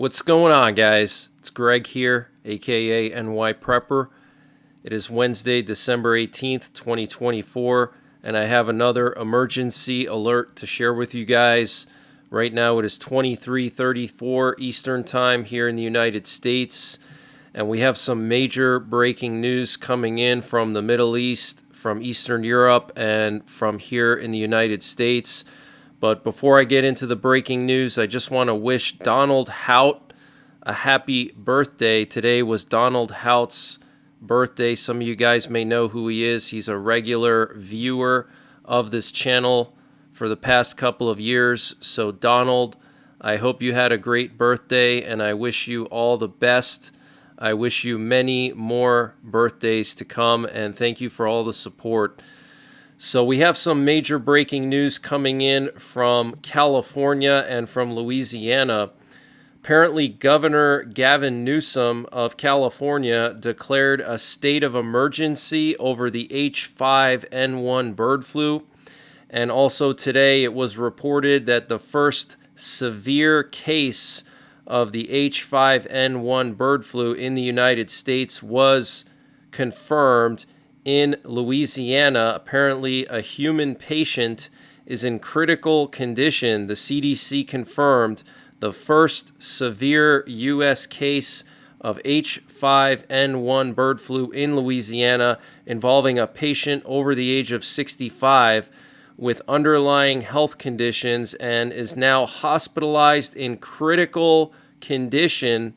What's going on, guys? It's Greg here, aka NYPrepper. It is Wednesday, December 18th, 2024, and I have another emergency alert to share with you guys. Right now it is 23:34 Eastern Time here in the United States, and we have some major breaking news coming in from the Middle East, from Eastern Europe, and from here in the United States. But before I get into the breaking news, I just want to wish Donald Hout a happy birthday. Today was Donald Hout's birthday. Some of you guys may know who he is. He's a regular viewer of this channel for the past couple of years. So Donald, I hope you had a great birthday, and I wish you all the best. I wish you many more birthdays to come, and thank you for all the support. So we have some major breaking news coming in from California and from Louisiana. Apparently, Governor Gavin Newsom of California declared a state of emergency over the H5N1 bird flu. And also today it was reported that the first severe case of the H5N1 bird flu in the United States was confirmed in Louisiana. Apparently, a human patient is in critical condition. The CDC confirmed the first severe U.S. case of H5N1 bird flu in Louisiana involving a patient over the age of 65 with underlying health conditions and is now hospitalized in critical condition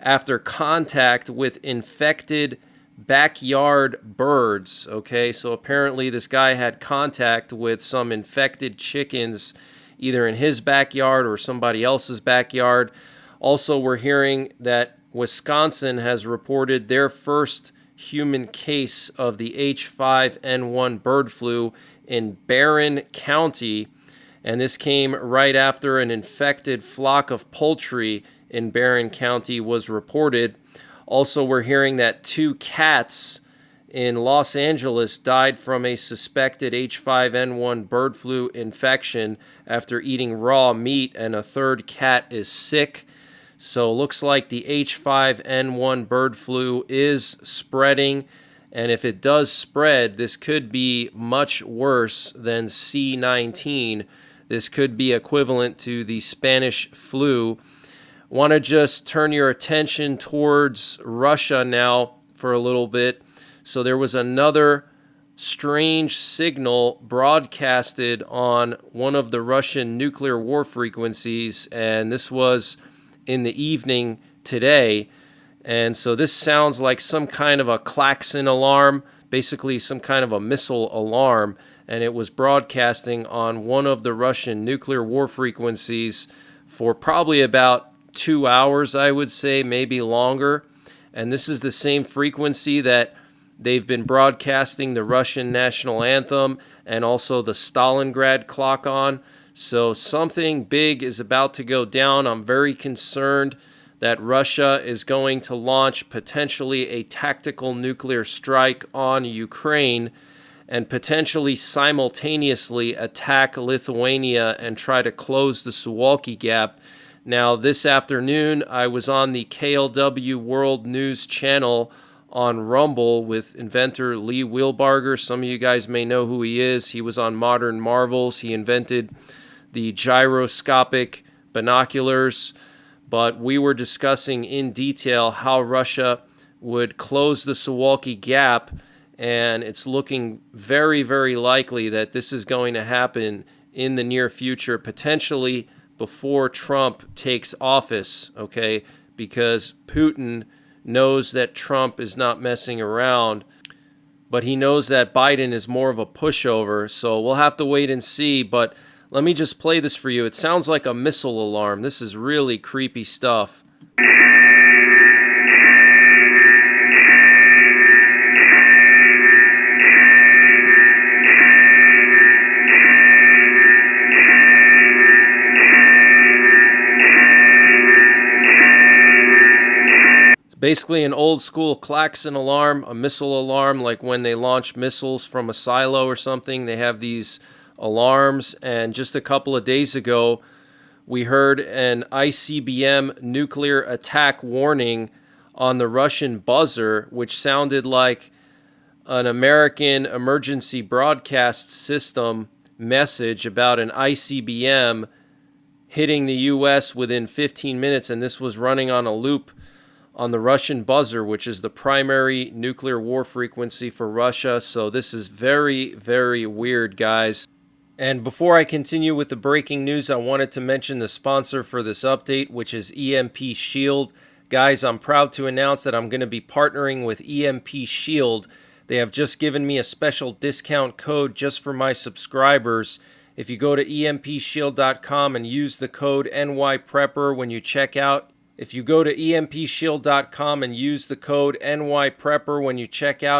after contact with infected backyard birds. Okay, so apparently this guy had contact with some infected chickens either in his backyard or somebody else's backyard. Also, we're hearing that Wisconsin has reported their first human case of the H5N1 bird flu in Barron County, and this came right after an infected flock of poultry in Barron County was reported. Also, we're hearing that 2 cats in Los Angeles died from a suspected H5N1 bird flu infection after eating raw meat, and a 3rd cat is sick. So looks like the H5N1 bird flu is spreading, and if it does spread, this could be much worse than C19. This could be equivalent to the Spanish flu. Want to just turn your attention towards Russia now for a little bit. So there was another strange signal broadcasted on one of the Russian nuclear war frequencies, and this was in the evening today. And so this sounds like some kind of a klaxon alarm, basically some kind of a missile alarm, and it was broadcasting on one of the Russian nuclear war frequencies for probably about 2 hours, I would say, maybe longer. And this is the same frequency that they've been broadcasting the Russian national anthem and also the Stalingrad clock on. So something big is about to go down. I'm very concerned that Russia is going to launch potentially a tactical nuclear strike on Ukraine and potentially simultaneously attack Lithuania and try to close the Suwalki Gap. Now, this afternoon, I was on the KLW World News channel on Rumble with inventor Lee Wheelbarger. Some of you guys may know who he is. He was on Modern Marvels. He invented the gyroscopic binoculars. But we were discussing in detail how Russia would close the Suwalki Gap, and it's looking very, very likely that this is going to happen in the near future, potentially before Trump takes office, okay? Because Putin knows that Trump is not messing around, but he knows that Biden is more of a pushover, so we'll have to wait and see. But let me just play this for you. It sounds like a missile alarm. This is really creepy stuff. Basically an old school klaxon alarm, a missile alarm, like when they launch missiles from a silo or something. They have these alarms, and just a couple of days ago we heard an ICBM nuclear attack warning on the Russian buzzer, which sounded like an American emergency broadcast system message about an ICBM hitting the U.S. within 15 minutes, and this was running on a loop on the Russian buzzer, which is the primary nuclear war frequency for Russia. So this is very, very weird, guys. And before I continue with the breaking news, I wanted to mention the sponsor for this update, which is EMP Shield. Guys, I'm proud to announce that I'm going to be partnering with EMP Shield. They have just given me a special discount code just for my subscribers. If you go to empshield.com and use the code NYPrepper when you check out,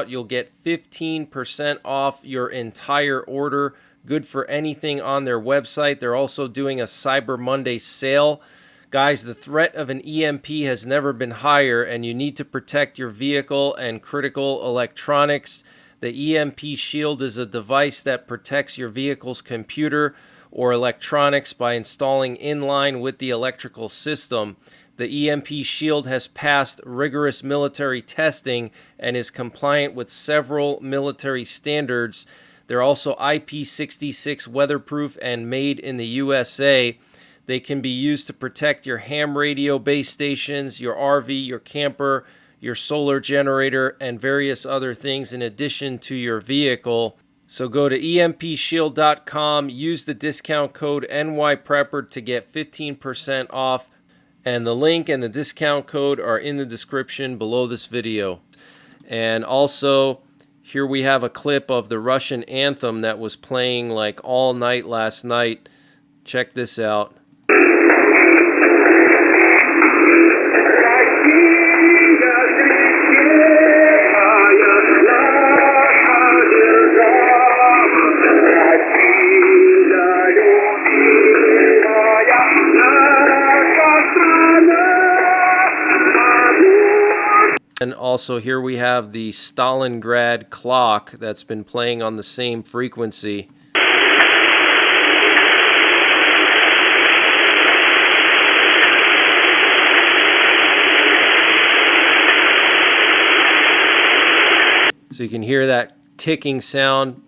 you'll get 15% off your entire order. Good for anything on their website. They're also doing a Cyber Monday sale. Guys, the threat of an EMP has never been higher, and you need to protect your vehicle and critical electronics. The EMP Shield is a device that protects your vehicle's computer or electronics by installing in line with the electrical system. The EMP Shield has passed rigorous military testing and is compliant with several military standards. They're also IP66 weatherproof and made in the USA. They can be used to protect your ham radio base stations, your RV, your camper, your solar generator, and various other things in addition to your vehicle. So go to empshield.com, use the discount code NYPrepper to get 15% off, and the link and the discount code are in the description below this video. And also, here we have a clip of the Russian anthem that was playing like all night last night. Check this out. And also here we have the Stalingrad clock that's been playing on the same frequency. So you can hear that ticking sound.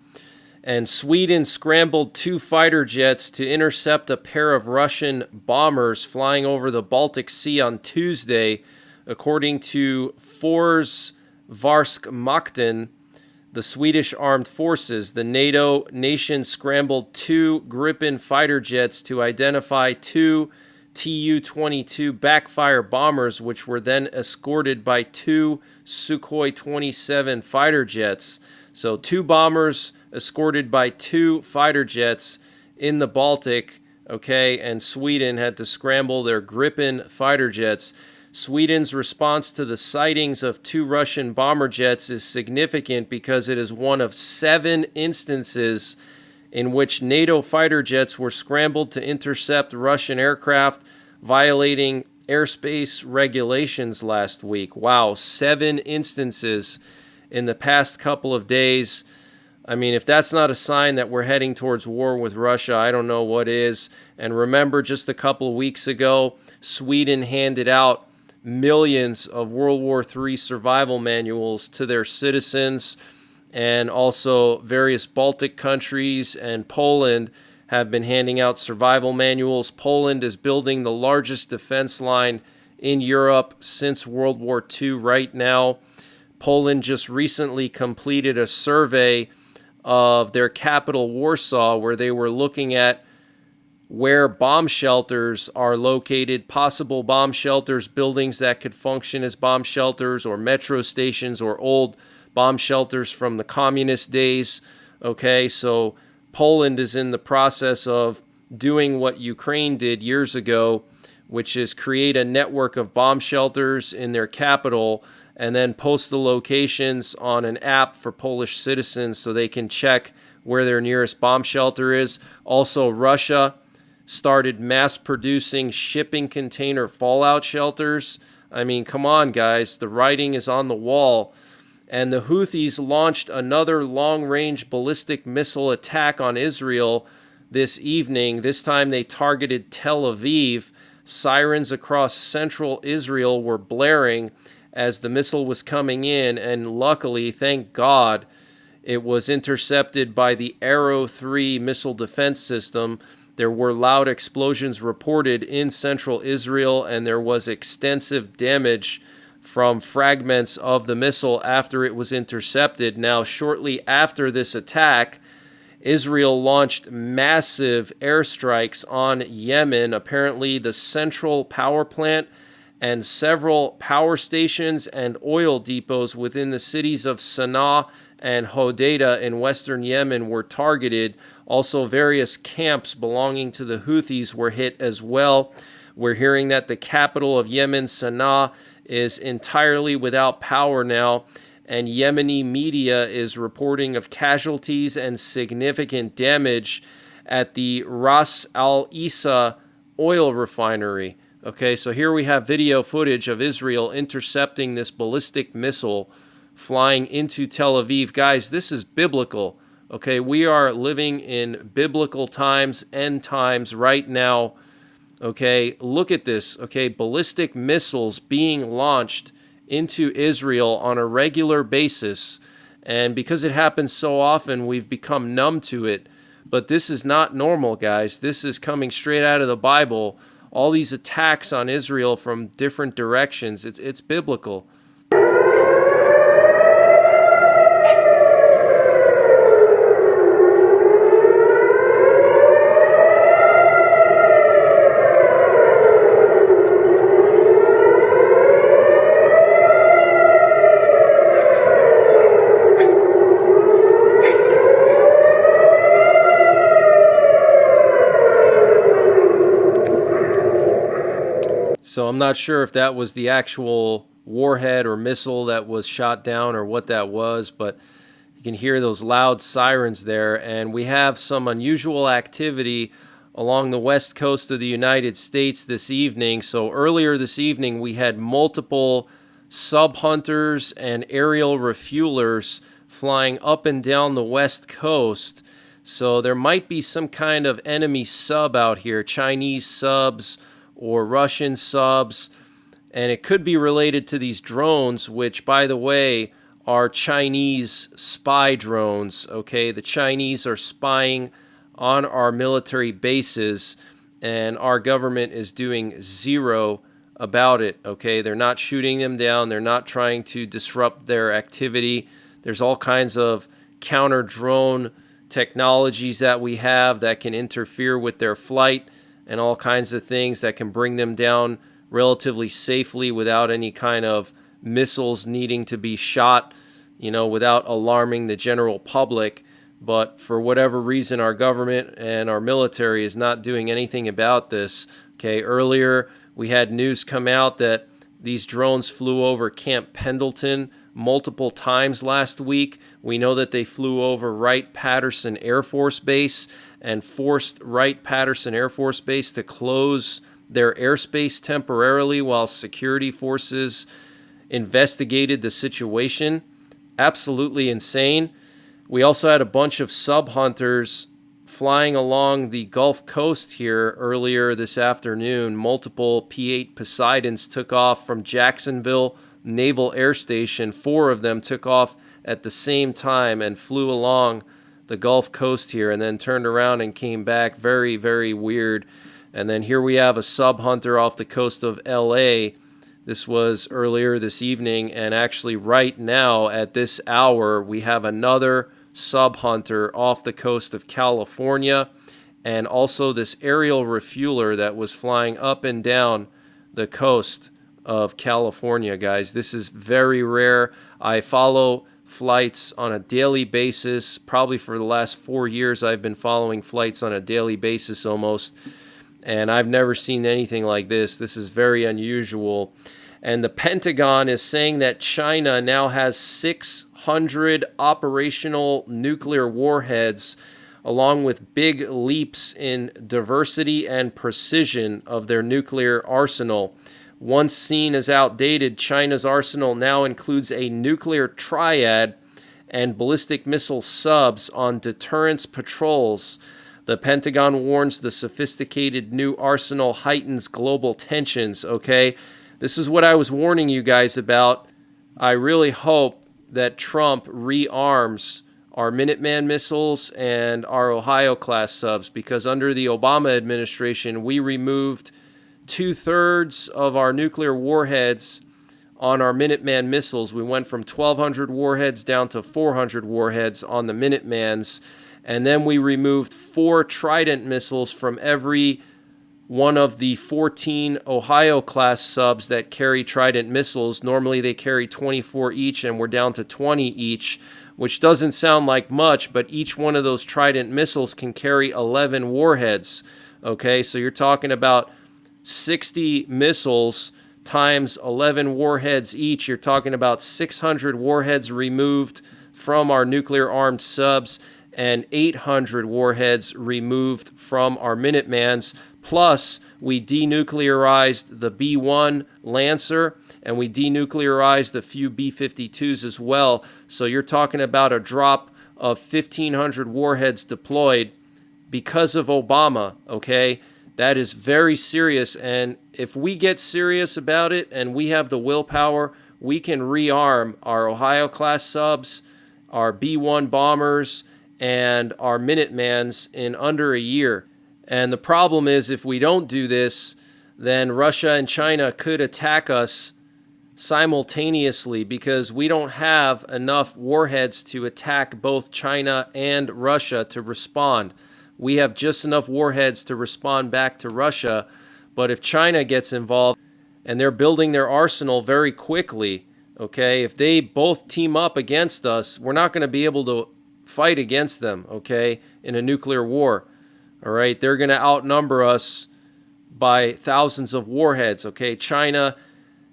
And Sweden scrambled 2 fighter jets to intercept a pair of Russian bombers flying over the Baltic Sea on Tuesday. According to Försvarsmakten, the Swedish armed forces, the NATO nation scrambled 2 Gripen fighter jets to identify 2 Tu-22 backfire bombers, which were then escorted by 2 Sukhoi 27 fighter jets. So 2 bombers escorted by 2 fighter jets in the Baltic, okay, and Sweden had to scramble their Gripen fighter jets. Sweden's response to the sightings of 2 Russian bomber jets is significant because it is one of 7 instances in which NATO fighter jets were scrambled to intercept Russian aircraft, violating airspace regulations last week. Wow, 7 instances in the past couple of days. I mean, if that's not a sign that we're heading towards war with Russia, I don't know what is. And remember, just a couple of weeks ago, Sweden handed out millions of World War III survival manuals to their citizens, and also various Baltic countries and Poland have been handing out survival manuals. Poland is building the largest defense line in Europe since World War II right now. Poland just recently completed a survey of their capital, Warsaw, where they were looking at where bomb shelters are located, possible bomb shelters, buildings that could function as bomb shelters, or metro stations, or old bomb shelters from the communist days. Okay, so Poland is in the process of doing what Ukraine did years ago, which is create a network of bomb shelters in their capital and then post the locations on an app for Polish citizens so they can check where their nearest bomb shelter is. Also, Russia started mass producing shipping container fallout shelters. I mean, come on, guys. The writing is on the wall. And the Houthis launched another long-range ballistic missile attack on Israel this evening. This time they targeted Tel Aviv. Sirens across central Israel were blaring as the missile was coming in, and luckily, thank God, it was intercepted by the Arrow 3 missile defense system. There were loud explosions reported in central Israel, and there was extensive damage from fragments of the missile after it was intercepted. Now, shortly after this attack, Israel launched massive airstrikes on Yemen. Apparently, the central power plant and several power stations and oil depots within the cities of Sana'a and Hodeidah in western Yemen were targeted. Also, various camps belonging to the Houthis were hit as well. We're hearing that the capital of Yemen, Sana'a, is entirely without power now, and Yemeni media is reporting of casualties and significant damage at the Ras Al Isa oil refinery. Okay, so here we have video footage of Israel intercepting this ballistic missile flying into Tel Aviv. Guys, this is biblical. Okay, we are living in biblical times, end times right now. Okay, look at this. Okay, ballistic missiles being launched into Israel on a regular basis. And because it happens so often, we've become numb to it. But this is not normal, guys. This is coming straight out of the Bible. All these attacks on Israel from different directions, it's biblical. So I'm not sure if that was the actual warhead or missile that was shot down or what that was, but you can hear those loud sirens there. And we have some unusual activity along the west coast of the United States this evening. So earlier this evening, we had multiple sub-hunters and aerial refuelers flying up and down the west coast. So there might be some kind of enemy sub out here, Chinese subs or Russian subs, and it could be related to these drones, which, by the way, are Chinese spy drones. Okay, the Chinese are spying on our military bases, and our government is doing zero about it. Okay, they're not shooting them down. They're not trying to disrupt their activity. There's all kinds of counter drone technologies that we have that can interfere with their flight, and all kinds of things that can bring them down relatively safely without any kind of missiles needing to be shot, without alarming the general public. But for whatever reason, our government and our military is not doing anything about this. Okay, earlier we had news come out that these drones flew over Camp Pendleton multiple times last week. We know that they flew over Wright-Patterson Air Force Base and forced Wright-Patterson Air Force Base to close their airspace temporarily while security forces investigated the situation. Absolutely insane. We also had a bunch of sub-hunters flying along the Gulf Coast here earlier this afternoon. Multiple P-8 Poseidons took off from Jacksonville Naval Air Station. 4 of them took off at the same time and flew along the Gulf Coast here and then turned around and came back. Very, very weird. And then here we have a sub-hunter off the coast of LA. This was earlier this evening, and actually right now at this hour we have another sub-hunter off the coast of California, and also this aerial refueler that was flying up and down the coast of California. Guys, this is very rare. I follow flights on a daily basis. Probably for the last 4 years I've been following flights on a daily basis almost, and I've never seen anything like this. This is very unusual. And the Pentagon is saying that China now has 600 operational nuclear warheads, along with big leaps in diversity and precision of their nuclear arsenal. Once seen as outdated, China's arsenal now includes a nuclear triad and ballistic missile subs on deterrence patrols. The Pentagon warns the sophisticated new arsenal heightens global tensions, okay? This is what I was warning you guys about. I really hope that Trump rearms our Minuteman missiles and our Ohio-class subs, because under the Obama administration, we removed 2/3 of our nuclear warheads on our Minuteman missiles. We went from 1,200 warheads down to 400 warheads on the Minutemans. And then we removed 4 Trident missiles from every one of the 14 Ohio-class subs that carry Trident missiles. Normally they carry 24 each, and we're down to 20 each, which doesn't sound like much, but each one of those Trident missiles can carry 11 warheads. Okay, so you're talking about 60 missiles times 11 warheads each. You're talking about 600 warheads removed from our nuclear-armed subs and 800 warheads removed from our Minutemans. Plus, we denuclearized the B-1 Lancer, and we denuclearized a few B-52s as well. So you're talking about a drop of 1,500 warheads deployed because of Obama, okay? That is very serious, and if we get serious about it and we have the willpower, we can rearm our Ohio-class subs, our B-1 bombers, and our Minutemans in under a year. And the problem is, if we don't do this, then Russia and China could attack us simultaneously, because we don't have enough warheads to attack both China and Russia to respond. We have just enough warheads to respond back to Russia, but if China gets involved, and they're building their arsenal very quickly, okay, if they both team up against us, we're not going to be able to fight against them, okay, in a nuclear war. All right, they're going to outnumber us by thousands of warheads, okay? China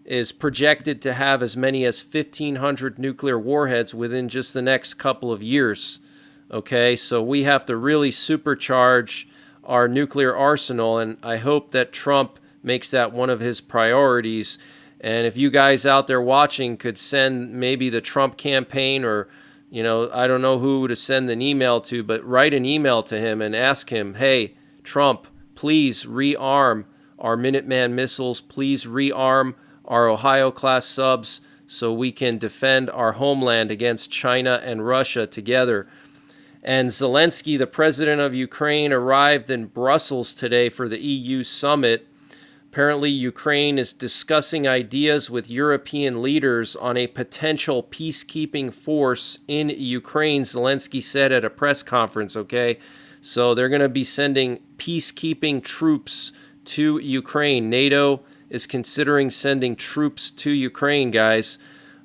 is projected to have as many as 1,500 nuclear warheads within just the next couple of years, okay? So we have to really supercharge our nuclear arsenal, and I hope that Trump makes that one of his priorities. And if you guys out there watching could send maybe the Trump campaign, or I don't know who to send an email to, but write an email to him and ask him, hey, Trump, please rearm our Minuteman missiles. Please rearm our Ohio-class subs so we can defend our homeland against China and Russia together. And Zelensky, the president of Ukraine, arrived in Brussels today for the EU summit. Apparently, Ukraine is discussing ideas with European leaders on a potential peacekeeping force in Ukraine, Zelensky said at a press conference, okay? So they're going to be sending peacekeeping troops to Ukraine. NATO is considering sending troops to Ukraine, guys,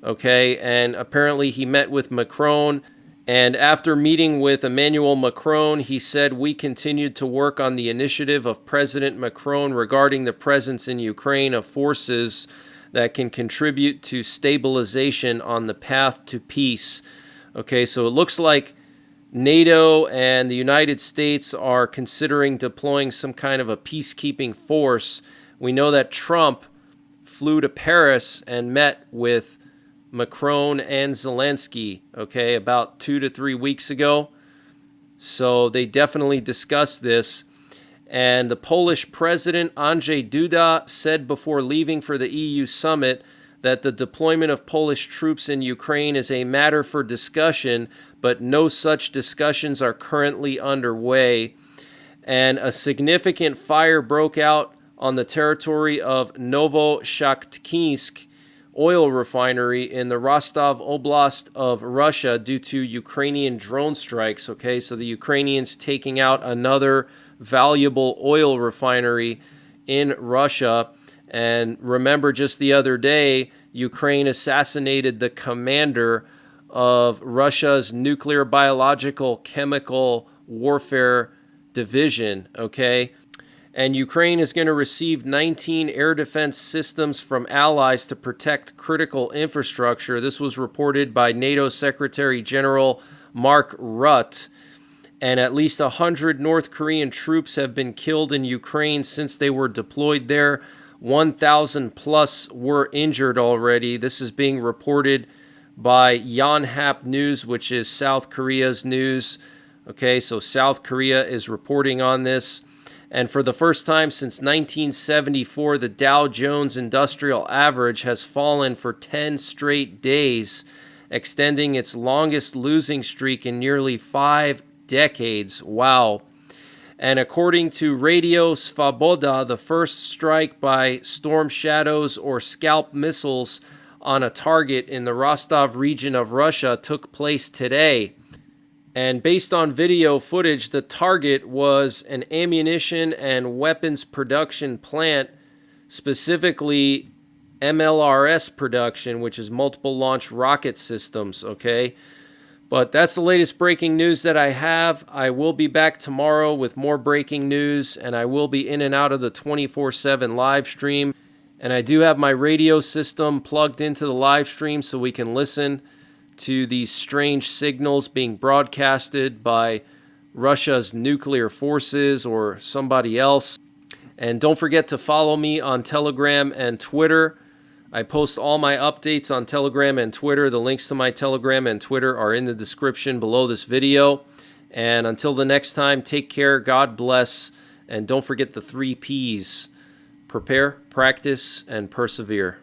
okay? And apparently he met with Macron, and after meeting with Emmanuel Macron, he said, we continued to work on the initiative of President Macron regarding the presence in Ukraine of forces that can contribute to stabilization on the path to peace. Okay, so it looks like NATO and the United States are considering deploying some kind of a peacekeeping force. We know that Trump flew to Paris and met with Macron and Zelensky, okay, about 2 to 3 weeks ago. So they definitely discussed this. And the Polish president, Andrzej Duda, said before leaving for the EU summit that the deployment of Polish troops in Ukraine is a matter for discussion, but no such discussions are currently underway. And a significant fire broke out on the territory of Novoshakhtinsk oil refinery in the Rostov Oblast of Russia due to Ukrainian drone strikes, okay? So the Ukrainians taking out another valuable oil refinery in Russia. And remember, just the other day, Ukraine assassinated the commander of Russia's nuclear, biological, chemical warfare division, okay? And Ukraine is going to receive 19 air defense systems from allies to protect critical infrastructure. This was reported by NATO Secretary General Mark Rutte. And at least 100 North Korean troops have been killed in Ukraine since they were deployed there. 1,000 plus were injured already. This is being reported by Yonhap News, which is South Korea's news. Okay, so South Korea is reporting on this. And for the first time since 1974, the Dow Jones Industrial Average has fallen for 10 straight days, extending its longest losing streak in nearly 5 decades. Wow. And according to Radio Svoboda, the first strike by storm shadows or scalp missiles on a target in the Rostov region of Russia took place today. And based on video footage, the target was an ammunition and weapons production plant, specifically MLRS production, which is multiple launch rocket systems, okay? But that's the latest breaking news that I have. I will be back tomorrow with more breaking news, and I will be in and out of the 24/7 live stream. And I do have my radio system plugged into the live stream so we can listen to these strange signals being broadcasted by Russia's nuclear forces or somebody else. And don't forget to follow me on Telegram and Twitter. I post all my updates on Telegram and Twitter. The links to my Telegram and Twitter are in the description below this video. And until the next time, take care, God bless, and don't forget the 3 Ps: prepare, practice, and persevere.